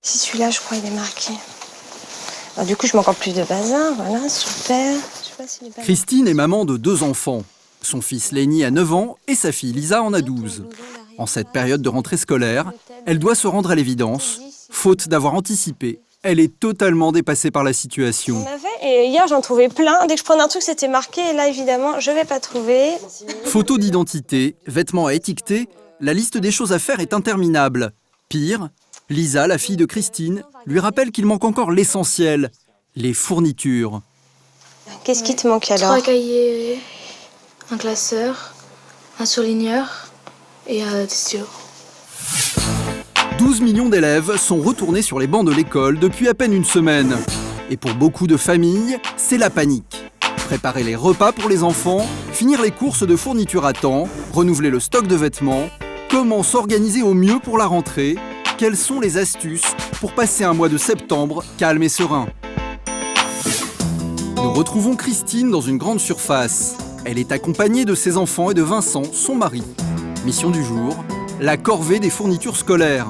Si celui-là, je crois, il est marqué. Alors, du coup, je mets encore plus de bazar. Voilà, super. Je sais pas s'il est pas Christine est maman de 2 enfants. Son fils Léni a 9 ans et sa fille Lisa en a 12. En cette période de rentrée scolaire, elle doit se rendre à l'évidence. Faute d'avoir anticipé, elle est totalement dépassée par la situation. Et hier, j'en trouvais plein. Dès que je prenais un truc, c'était marqué. Et là, évidemment, je vais pas trouver. Photos d'identité, vêtements à étiqueter, la liste des choses à faire est interminable. Pire, Lisa, la fille de Christine, lui rappelle qu'il manque encore l'essentiel, les fournitures. Qu'est-ce qui te manque alors? 3 cahiers, un classeur, un surligneur et des stylos. 12 millions d'élèves sont retournés sur les bancs de l'école depuis à peine une semaine. Et pour beaucoup de familles, c'est la panique. Préparer les repas pour les enfants, finir les courses de fournitures à temps, renouveler le stock de vêtements. Comment s'organiser au mieux pour la rentrée? Quelles sont les astuces pour passer un mois de septembre calme et serein? Nous retrouvons Christine dans une grande surface. Elle est accompagnée de ses enfants et de Vincent, son mari. Mission du jour, la corvée des fournitures scolaires.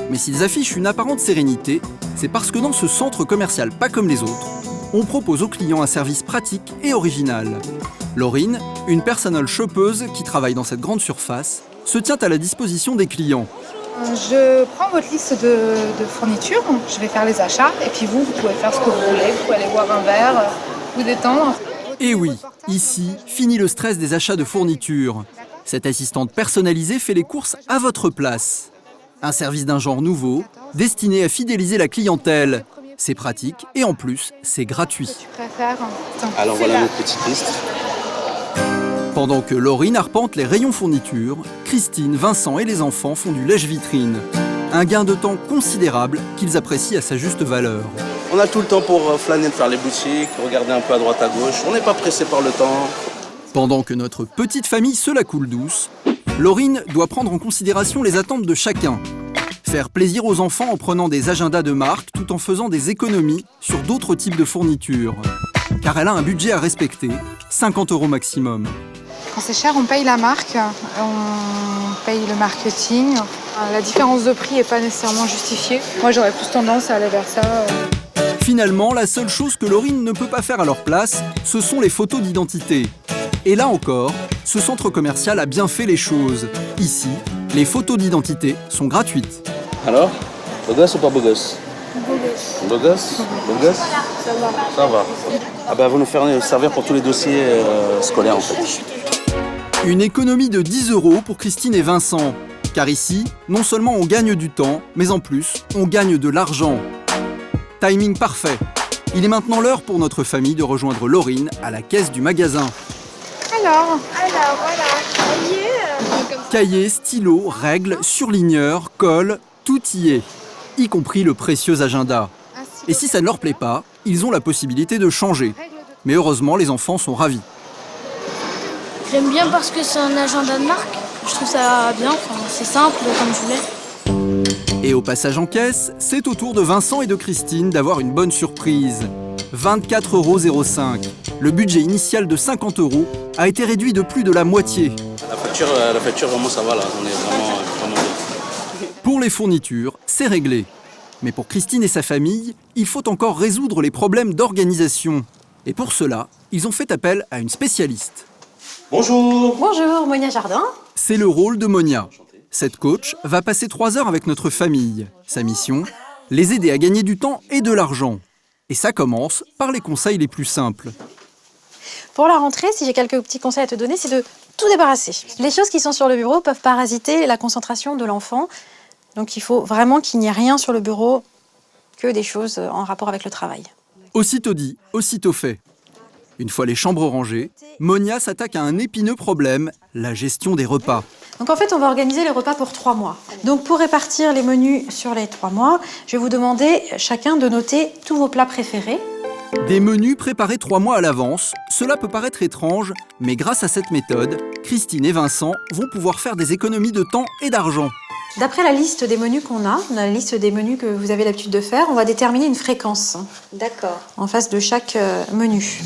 Mais s'ils affichent une apparente sérénité, c'est parce que dans ce centre commercial pas comme les autres, on propose aux clients un service pratique et original. Laurine, une personal shoppeuse qui travaille dans cette grande surface, se tient à la disposition des clients. Je prends votre liste de fournitures, je vais faire les achats et puis vous pouvez faire ce que vous voulez, vous pouvez aller boire un verre, vous détendre. Et oui, ici, fini le stress des achats de fournitures. Cette assistante personnalisée fait les courses à votre place. Un service d'un genre nouveau, destiné à fidéliser la clientèle. C'est pratique et en plus, c'est gratuit. Tu préfères. Alors voilà notre petite liste. Pendant que Laurine arpente les rayons fournitures, Christine, Vincent et les enfants font du lèche-vitrine. Un gain de temps considérable qu'ils apprécient à sa juste valeur. On a tout le temps pour flâner, faire les boutiques, regarder un peu à droite à gauche. On n'est pas pressé par le temps. Pendant que notre petite famille se la coule douce, Laurine doit prendre en considération les attentes de chacun. Faire plaisir aux enfants en prenant des agendas de marque tout en faisant des économies sur d'autres types de fournitures. Car elle a un budget à respecter, 50 € maximum. Quand c'est cher, on paye la marque, on paye le marketing. La différence de prix n'est pas nécessairement justifiée. Moi, j'aurais plus tendance à aller vers ça. Finalement, la seule chose que Laurine ne peut pas faire à leur place, ce sont les photos d'identité. Et là encore, ce centre commercial a bien fait les choses. Ici, les photos d'identité sont gratuites. Alors, beau gosse ou pas beau gosse? Beau gosse. Beau gosse? Ça va. Ah ben, vous nous faire servir pour tous les dossiers scolaires en fait. Une économie de 10 € pour Christine et Vincent. Car ici, non seulement on gagne du temps, mais en plus, on gagne de l'argent. Timing parfait. Il est maintenant l'heure pour notre famille de rejoindre Laurine à la caisse du magasin. Alors voilà. Cahiers, stylos, règles, surligneurs, colle, tout y est. Y compris le précieux agenda. Et si ça ne leur plaît pas, ils ont la possibilité de changer. Mais heureusement, les enfants sont ravis. J'aime bien parce que c'est un agenda de marque. Je trouve ça bien, c'est simple comme je voulais. Et au passage en caisse, c'est au tour de Vincent et de Christine d'avoir une bonne surprise. 24,05 €. Le budget initial de 50 € a été réduit de plus de la moitié. La facture vraiment ça va là, on est vraiment bien. Pour les fournitures, c'est réglé. Mais pour Christine et sa famille, il faut encore résoudre les problèmes d'organisation. Et pour cela, ils ont fait appel à une spécialiste. Bonjour. Bonjour, Monia Jardin. C'est le rôle de Monia. Cette coach va passer 3 heures avec notre famille. Sa mission, les aider à gagner du temps et de l'argent. Et ça commence par les conseils les plus simples. Pour la rentrée, si j'ai quelques petits conseils à te donner, c'est de tout débarrasser. Les choses qui sont sur le bureau peuvent parasiter la concentration de l'enfant. Donc il faut vraiment qu'il n'y ait rien sur le bureau que des choses en rapport avec le travail. Aussitôt dit, aussitôt fait. Une fois les chambres rangées, Monia s'attaque à un épineux problème, la gestion des repas. Donc en fait, on va organiser les repas pour 3 mois. Donc pour répartir les menus sur les 3 mois, je vais vous demander chacun de noter tous vos plats préférés. Des menus préparés 3 mois à l'avance, cela peut paraître étrange, mais grâce à cette méthode, Christine et Vincent vont pouvoir faire des économies de temps et d'argent. D'après la liste des menus qu'on a, la liste des menus que vous avez l'habitude de faire, on va déterminer une fréquence. D'accord. En face de chaque menu.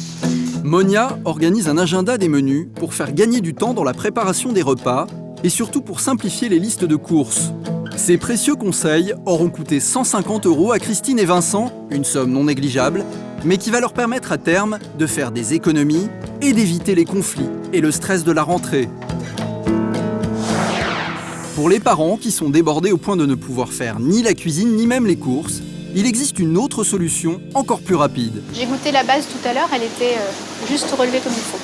Monia organise un agenda des menus pour faire gagner du temps dans la préparation des repas et surtout pour simplifier les listes de courses. Ces précieux conseils auront coûté 150 € à Christine et Vincent, une somme non négligeable, mais qui va leur permettre à terme de faire des économies et d'éviter les conflits et le stress de la rentrée. Pour les parents qui sont débordés au point de ne pouvoir faire ni la cuisine ni même les courses, il existe une autre solution encore plus rapide. J'ai goûté la base tout à l'heure, elle était juste relevée comme il faut.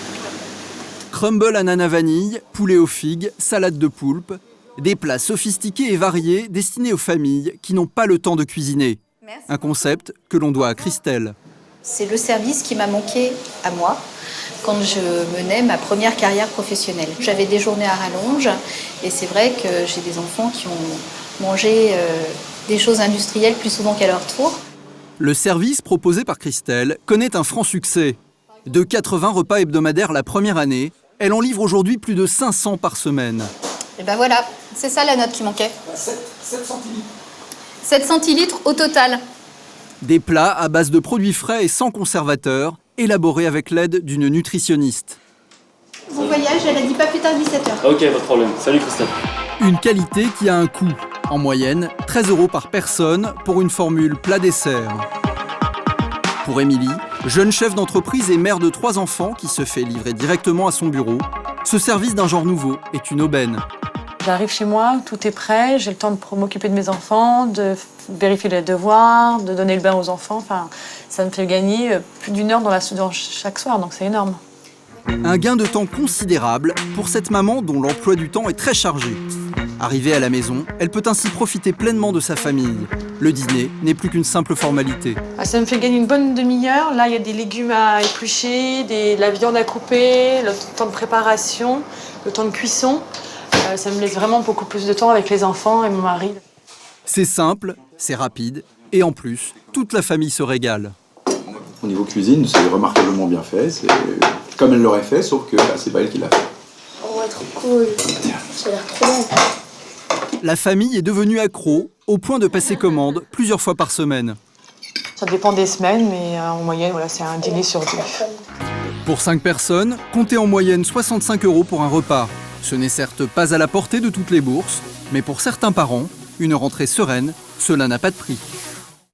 Crumble ananas vanille, poulet aux figues, salade de poulpe, des plats sophistiqués et variés destinés aux familles qui n'ont pas le temps de cuisiner. Un concept que l'on doit à Christelle. C'est le service qui m'a manqué à moi quand je menais ma première carrière professionnelle. J'avais des journées à rallonge et c'est vrai que j'ai des enfants qui ont mangé des choses industrielles plus souvent qu'à leur tour. Le service proposé par Christelle connaît un franc succès. De 80 repas hebdomadaires la première année, elle en livre aujourd'hui plus de 500 par semaine. Et ben voilà, c'est ça la note qui manquait. 7 centilitres. 7 centilitres au total. Des plats à base de produits frais et sans conservateurs, élaborés avec l'aide d'une nutritionniste. Bon voyage, elle a dit pas plus tard 17h. Ok, pas de problème. Salut Christelle. Une qualité qui a un coût. En moyenne, 13 € par personne pour une formule plat-dessert. Pour Émilie, jeune chef d'entreprise et mère de 3 enfants qui se fait livrer directement à son bureau, ce service d'un genre nouveau est une aubaine. J'arrive chez moi, tout est prêt, j'ai le temps de m'occuper de mes enfants, de vérifier les devoirs, de donner le bain aux enfants. Enfin, ça me fait gagner plus d'1 heure dans chaque soir, donc c'est énorme. Un gain de temps considérable pour cette maman dont l'emploi du temps est très chargé. Arrivée à la maison, elle peut ainsi profiter pleinement de sa famille. Le dîner n'est plus qu'une simple formalité. Ça me fait gagner une bonne demi-heure. Là, il y a des légumes à éplucher, de la viande à couper, le temps de préparation, le temps de cuisson. Ça me laisse vraiment beaucoup plus de temps avec les enfants et mon mari. C'est simple, c'est rapide, et en plus, toute la famille se régale. Au niveau cuisine, c'est remarquablement bien fait. C'est comme elle l'aurait fait, sauf que c'est pas elle qui l'a fait. Oh, trop cool. Ça a l'air trop bon. La famille est devenue accro, au point de passer commande plusieurs fois par semaine. Ça dépend des semaines, mais en moyenne, voilà, c'est un dîner sur 2. Pour 5 personnes, comptez en moyenne 65 € pour un repas. Ce n'est certes pas à la portée de toutes les bourses, mais pour certains parents, une rentrée sereine, cela n'a pas de prix.